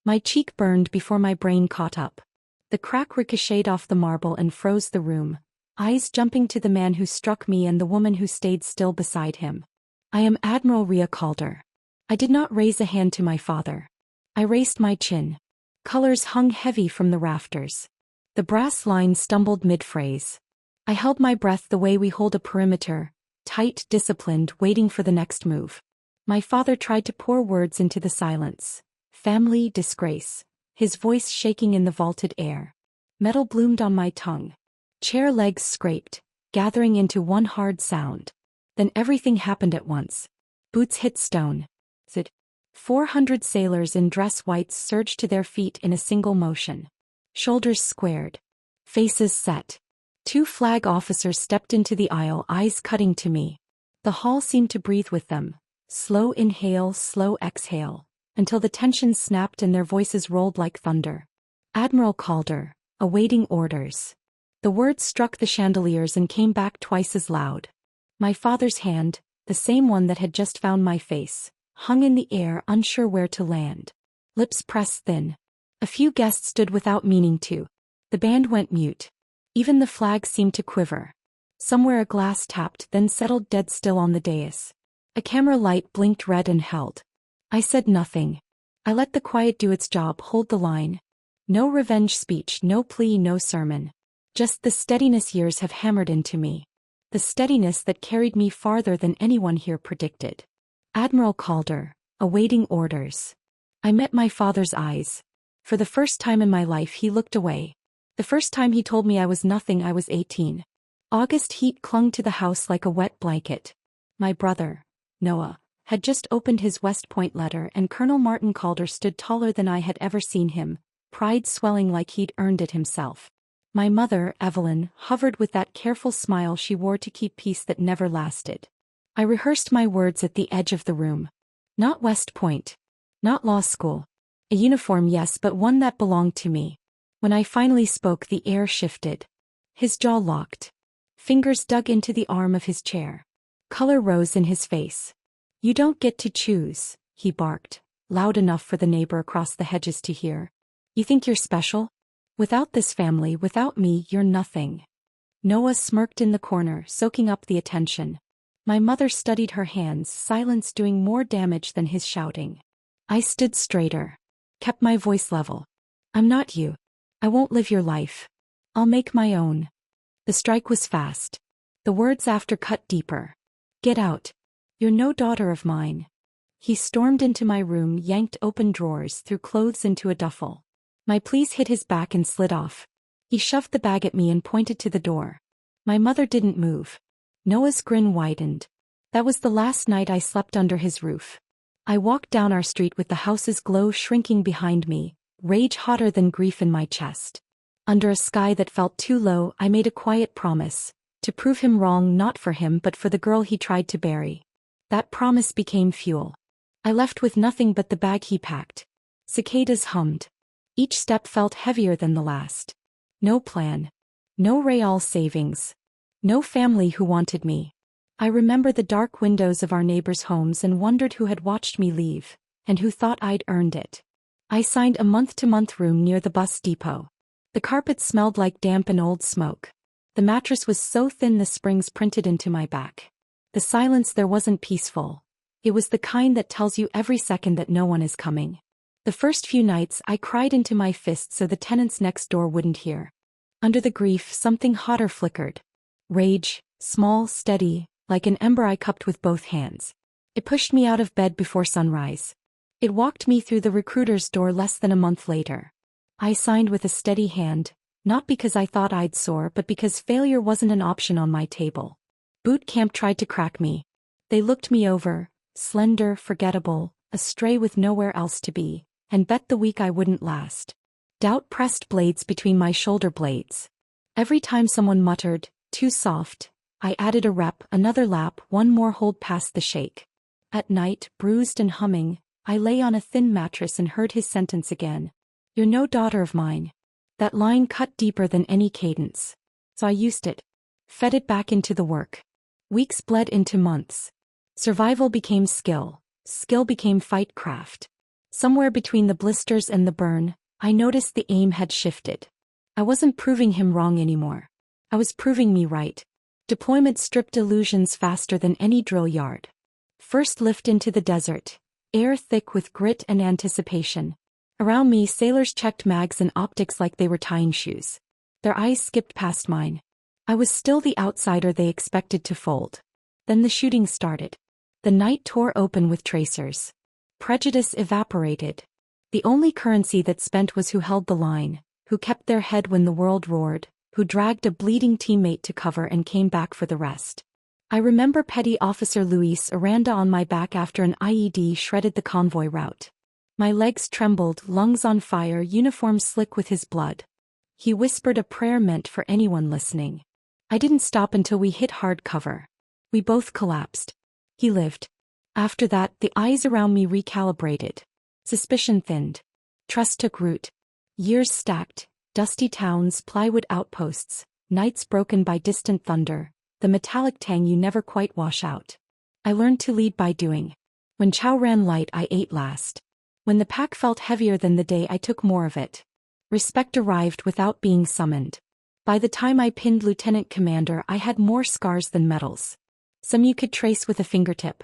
My cheek burned before my brain caught up. The crack ricocheted off the marble and froze the room, eyes jumping to the man who struck me and the woman who stayed still beside him. I am Admiral Rhea Calder. I did not raise a hand to my father. I raised my chin. Colors hung heavy from the rafters. The brass line stumbled mid-phrase. I held my breath the way we hold a perimeter, tight, disciplined, waiting for the next move. My father tried to pour words into the silence. Family, disgrace. His voice shaking in the vaulted air. Metal bloomed on my tongue. Chair legs scraped, gathering into one hard sound. Then everything happened at once. Boots hit stone. Zid. 400 sailors in dress whites surged to their feet in a single motion. Shoulders squared. Faces set. 2 flag officers stepped into the aisle, eyes cutting to me. The hall seemed to breathe with them. Slow inhale, slow exhale, until the tension snapped and their voices rolled like thunder. Admiral Calder, awaiting orders. The words struck the chandeliers and came back twice as loud. My father's hand, the same one that had just found my face, hung in the air, unsure where to land. Lips pressed thin. A few guests stood without meaning to. The band went mute. Even the flag seemed to quiver. Somewhere a glass tapped, then settled dead still on the dais. A camera light blinked red and held. I said nothing. I let the quiet do its job, hold the line. No revenge speech, no plea, no sermon. Just the steadiness years have hammered into me. The steadiness that carried me farther than anyone here predicted. Admiral Calder, awaiting orders. I met my father's eyes. For the first time in my life he looked away. The first time he told me I was nothing. I was 18. August heat clung to the house like a wet blanket. My brother, Noah, had just opened his West Point letter, and Colonel Martin Calder stood taller than I had ever seen him, pride swelling like he'd earned it himself. My mother, Evelyn, hovered with that careful smile she wore to keep peace that never lasted. I rehearsed my words at the edge of the room. Not West Point. Not law school. A uniform, yes, but one that belonged to me. When I finally spoke, the air shifted. His jaw locked. Fingers dug into the arm of his chair. Color rose in his face. You don't get to choose, he barked, loud enough for the neighbor across the hedges to hear. You think you're special? Without this family, without me, you're nothing. Noah smirked in the corner, soaking up the attention. My mother studied her hands, silence doing more damage than his shouting. I stood straighter. Kept my voice level. I'm not you. I won't live your life. I'll make my own. The strike was fast. The words after cut deeper. Get out. You're no daughter of mine. He stormed into my room, yanked open drawers, threw clothes into a duffel. My pleas hit his back and slid off. He shoved the bag at me and pointed to the door. My mother didn't move. Noah's grin widened. That was the last night I slept under his roof. I walked down our street with the house's glow shrinking behind me, rage hotter than grief in my chest. Under a sky that felt too low, I made a quiet promise, to prove him wrong, not for him but for the girl he tried to bury. That promise became fuel. I left with nothing but the bag he packed. Cicadas hummed. Each step felt heavier than the last. No plan. No real savings. No family who wanted me. I remember the dark windows of our neighbors' homes and wondered who had watched me leave, and who thought I'd earned it. I signed a month-to-month room near the bus depot. The carpet smelled like damp and old smoke. The mattress was so thin the springs printed into my back. The silence there wasn't peaceful. It was the kind that tells you every second that no one is coming. The first few nights I cried into my fists so the tenants next door wouldn't hear. Under the grief, something hotter flickered. Rage, small, steady, like an ember I cupped with both hands. It pushed me out of bed before sunrise. It walked me through the recruiter's door less than a month later. I signed with a steady hand, not because I thought I'd soar but because failure wasn't an option on my table. Boot camp tried to crack me. They looked me over, slender, forgettable, astray with nowhere else to be, and bet the week I wouldn't last. Doubt pressed blades between my shoulder blades. Every time someone muttered, "Too soft," I added a rep, another lap, one more hold past the shake. At night, bruised and humming, I lay on a thin mattress and heard his sentence again. "You're no daughter of mine." That line cut deeper than any cadence. So I used it. Fed it back into the work. Weeks bled into months. Survival became skill. Skill became fight craft. Somewhere between the blisters and the burn, I noticed the aim had shifted. I wasn't proving him wrong anymore. I was proving me right. Deployment stripped illusions faster than any drill yard. First lift into the desert, air thick with grit and anticipation. Around me, sailors checked mags and optics like they were tying shoes. Their eyes skipped past mine. I was still the outsider they expected to fold. Then the shooting started. The night tore open with tracers. Prejudice evaporated. The only currency that spent was who held the line, who kept their head when the world roared, who dragged a bleeding teammate to cover and came back for the rest. I remember Petty Officer Luis Aranda on my back after an IED shredded the convoy route. My legs trembled, lungs on fire, uniform slick with his blood. He whispered a prayer meant for anyone listening. I didn't stop until we hit hard cover. We both collapsed. He lived. After that, the eyes around me recalibrated. Suspicion thinned. Trust took root. Years stacked, dusty towns, plywood outposts, nights broken by distant thunder, the metallic tang you never quite wash out. I learned to lead by doing. When chow ran light, I ate last. When the pack felt heavier than the day, I took more of it. Respect arrived without being summoned. By the time I pinned Lieutenant Commander, I had more scars than medals. Some you could trace with a fingertip.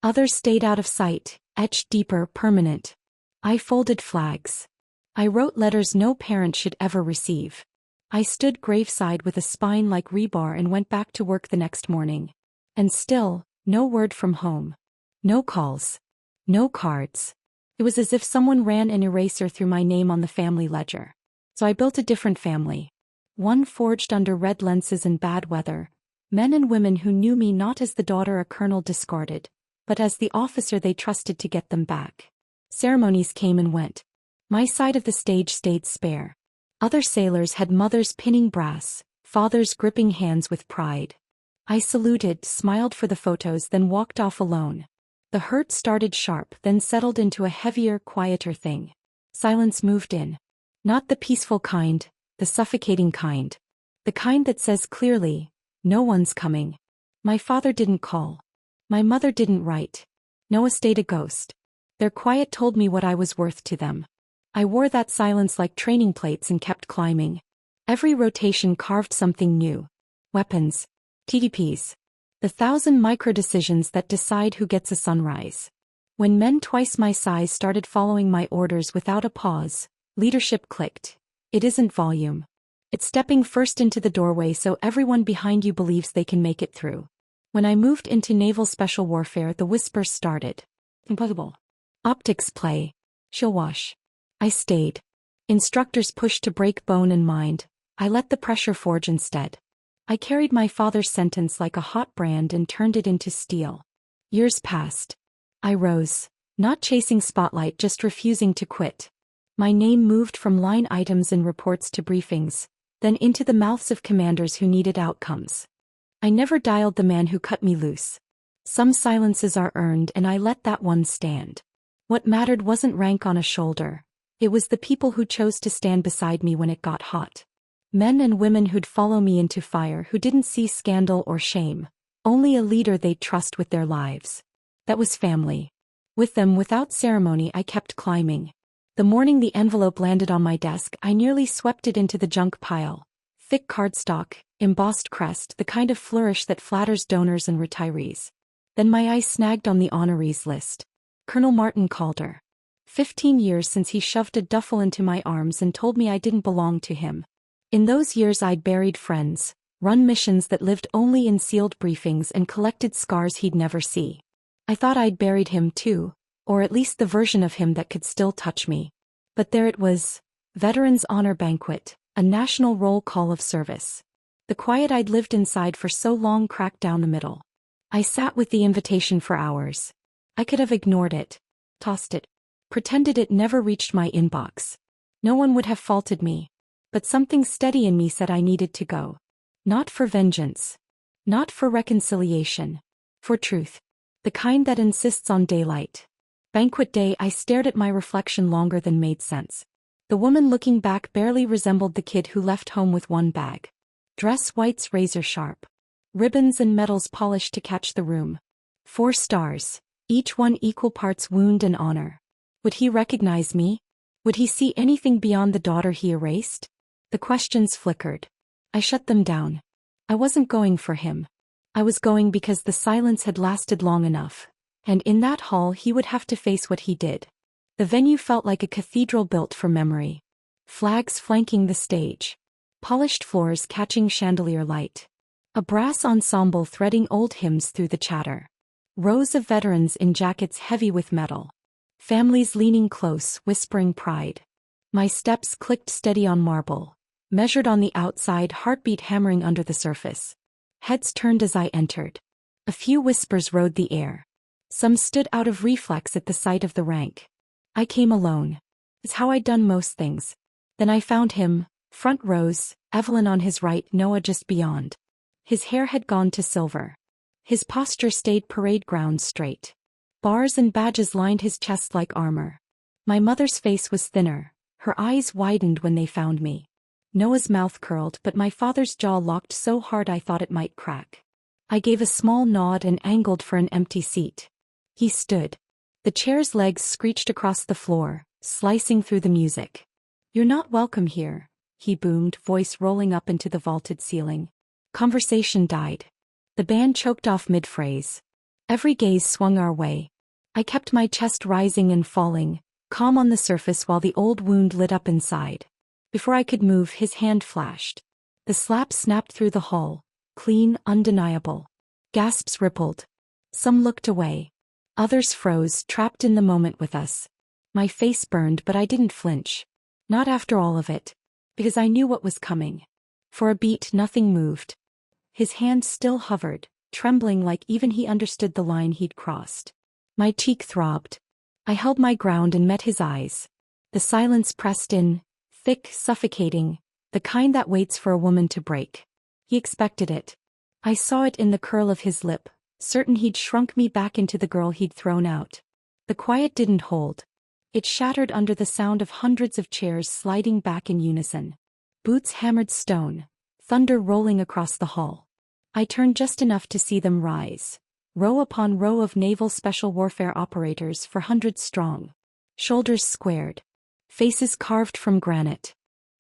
Others stayed out of sight, etched deeper, permanent. I folded flags. I wrote letters no parent should ever receive. I stood graveside with a spine like rebar and went back to work the next morning. And still, no word from home. No calls. No cards. It was as if someone ran an eraser through my name on the family ledger. So I built a different family. One forged under red lenses and bad weather. Men and women who knew me not as the daughter a colonel discarded, but as the officer they trusted to get them back. Ceremonies came and went. My side of the stage stayed spare. Other sailors had mothers pinning brass, fathers gripping hands with pride. I saluted, smiled for the photos, then walked off alone. The hurt started sharp, then settled into a heavier, quieter thing. Silence moved in. Not the peaceful kind, the suffocating kind. The kind that says clearly, no one's coming. My father didn't call. My mother didn't write. Noah stayed a ghost. Their quiet told me what I was worth to them. I wore that silence like training plates and kept climbing. Every rotation carved something new. Weapons. TDPs. The 1,000 micro-decisions that decide who gets a sunrise. When men twice my size started following my orders without a pause, leadership clicked. It isn't volume. It's stepping first into the doorway so everyone behind you believes they can make it through. When I moved into naval special warfare, the whispers started. Impossible. Optics play. She'll wash. I stayed. Instructors pushed to break bone and mind. I let the pressure forge instead. I carried my father's sentence like a hot brand and turned it into steel. Years passed. I rose. Not chasing spotlight, just refusing to quit. My name moved from line items in reports to briefings, then into the mouths of commanders who needed outcomes. I never dialed the man who cut me loose. Some silences are earned, and I let that one stand. What mattered wasn't rank on a shoulder. It was the people who chose to stand beside me when it got hot. Men and women who'd follow me into fire, who didn't see scandal or shame, only a leader they'd trust with their lives. That was family. With them, without ceremony, I kept climbing. The morning the envelope landed on my desk, I nearly swept it into the junk pile. Thick cardstock, embossed crest, the kind of flourish that flatters donors and retirees. Then my eye snagged on the honorees list. Colonel Martin Calder. 15 years since he shoved a duffel into my arms and told me I didn't belong to him. In those years I'd buried friends, run missions that lived only in sealed briefings, and collected scars he'd never see. I thought I'd buried him too, or at least the version of him that could still touch me. But there it was. Veterans Honor Banquet, a national roll call of service. The quiet I'd lived inside for so long cracked down the middle. I sat with the invitation for hours. I could have ignored it, tossed it, pretended it never reached my inbox. No one would have faulted me. But something steady in me said I needed to go. Not for vengeance. Not for reconciliation. For truth. The kind that insists on daylight. Banquet day, I stared at my reflection longer than made sense. The woman looking back barely resembled the kid who left home with one bag. Dress whites razor sharp. Ribbons and medals polished to catch the room. 4 stars. Each one equal parts wound and honor. Would he recognize me? Would he see anything beyond the daughter he erased? The questions flickered. I shut them down. I wasn't going for him. I was going because the silence had lasted long enough, and in that hall he would have to face what he did. The venue felt like a cathedral built for memory. Flags flanking the stage. Polished floors catching chandelier light. A brass ensemble threading old hymns through the chatter. Rows of veterans in jackets heavy with metal. Families leaning close, whispering pride. My steps clicked steady on marble, measured on the outside, heartbeat hammering under the surface. Heads turned as I entered. A few whispers rode the air. Some stood out of reflex at the sight of the rank. I came alone. It's how I'd done most things. Then I found him, front rows, Evelyn on his right, Noah just beyond. His hair had gone to silver. His posture stayed parade ground straight. Bars and badges lined his chest like armor. My mother's face was thinner. Her eyes widened when they found me. Noah's mouth curled, but my father's jaw locked so hard I thought it might crack. I gave a small nod and angled for an empty seat. He stood. The chair's legs screeched across the floor, slicing through the music. "You're not welcome here," he boomed, voice rolling up into the vaulted ceiling. Conversation died. The band choked off mid-phrase. Every gaze swung our way. I kept my chest rising and falling, calm on the surface while the old wound lit up inside. Before I could move, his hand flashed. The slap snapped through the hall, clean, undeniable. Gasps rippled. Some looked away. Others froze, trapped in the moment with us. My face burned, but I didn't flinch. Not after all of it. Because I knew what was coming. For a beat, nothing moved. His hand still hovered, trembling like even he understood the line he'd crossed. My cheek throbbed. I held my ground and met his eyes. The silence pressed in, thick, suffocating, the kind that waits for a woman to break. He expected it. I saw it in the curl of his lip, certain he'd shrunk me back into the girl he'd thrown out. The quiet didn't hold. It shattered under the sound of hundreds of chairs sliding back in unison. Boots hammered stone, thunder rolling across the hall. I turned just enough to see them rise. Row upon row of naval special warfare operators 400 strong. Shoulders squared. Faces carved from granite.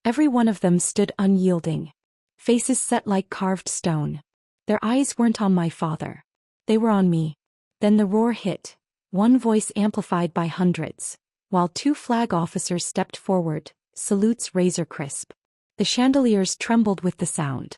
Every one of them stood unyielding. Faces set like carved stone. Their eyes weren't on my father. They were on me. Then the roar hit, one voice amplified by hundreds, while two flag officers stepped forward, salutes razor crisp. The chandeliers trembled with the sound.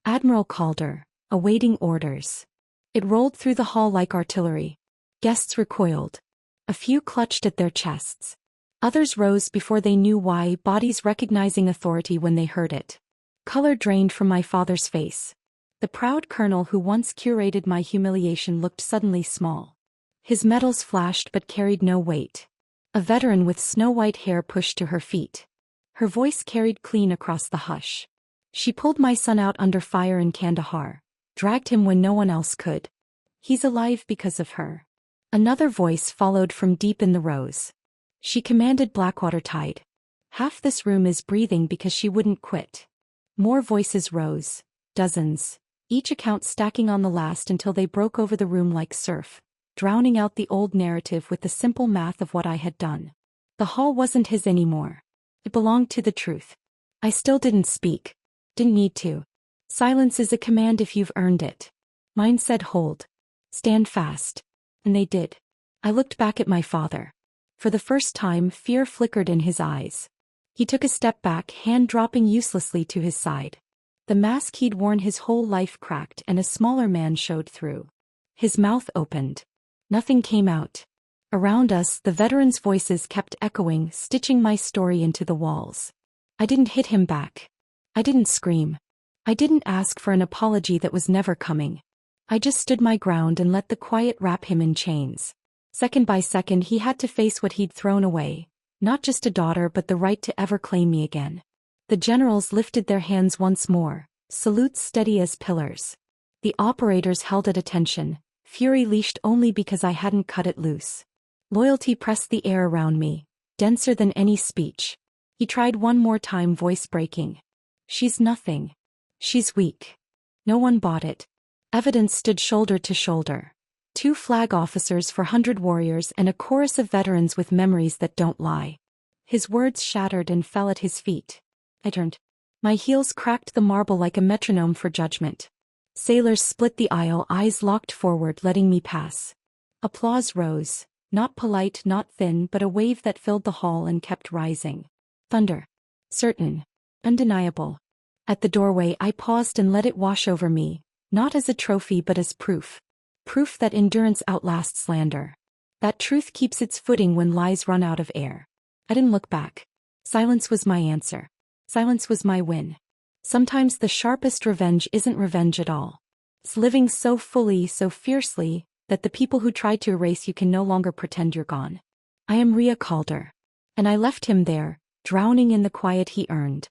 Admiral Calder, awaiting orders. It rolled through the hall like artillery. Guests recoiled. A few clutched at their chests. Others rose before they knew why, bodies recognizing authority when they heard it. Color drained from my father's face. The proud colonel who once curated my humiliation looked suddenly small. His medals flashed but carried no weight. A veteran with snow-white hair pushed to her feet. Her voice carried clean across the hush. She pulled my son out under fire in Kandahar, dragged him when no one else could. He's alive because of her. Another voice followed from deep in the rows. She commanded Blackwater Tide. Half this room is breathing because she wouldn't quit. More voices rose, dozens, each account stacking on the last until they broke over the room like surf, drowning out the old narrative with the simple math of what I had done. The hall wasn't his anymore. It belonged to the truth. I still didn't speak. Didn't need to. Silence is a command if you've earned it. Mine said hold. Stand fast. And they did. I looked back at my father. For the first time, fear flickered in his eyes. He took a step back, hand dropping uselessly to his side. The mask he'd worn his whole life cracked and a smaller man showed through. His mouth opened. Nothing came out. Around us, the veterans' voices kept echoing, stitching my story into the walls. I didn't hit him back. I didn't scream. I didn't ask for an apology that was never coming. I just stood my ground and let the quiet wrap him in chains. Second by second he had to face what he'd thrown away, not just a daughter but the right to ever claim me again. The generals lifted their hands once more, salutes steady as pillars. The operators held at attention, fury leashed only because I hadn't cut it loose. Loyalty pressed the air around me, denser than any speech. He tried one more time, voice breaking. She's nothing. She's weak. No one bought it. Evidence stood shoulder to shoulder. 2 flag officers for 100 warriors and a chorus of veterans with memories that don't lie. His words shattered and fell at his feet. I turned. My heels cracked the marble like a metronome for judgment. Sailors split the aisle, eyes locked forward, letting me pass. Applause rose, not polite, not thin, but a wave that filled the hall and kept rising. Thunder. Certain. Undeniable. At the doorway I paused and let it wash over me, not as a trophy but as proof. Proof that endurance outlasts slander. That truth keeps its footing when lies run out of air. I didn't look back. Silence was my answer. Silence was my win. Sometimes the sharpest revenge isn't revenge at all. It's living so fully, so fiercely, that the people who tried to erase you can no longer pretend you're gone. I am Rhea Calder. And I left him there, drowning in the quiet he earned.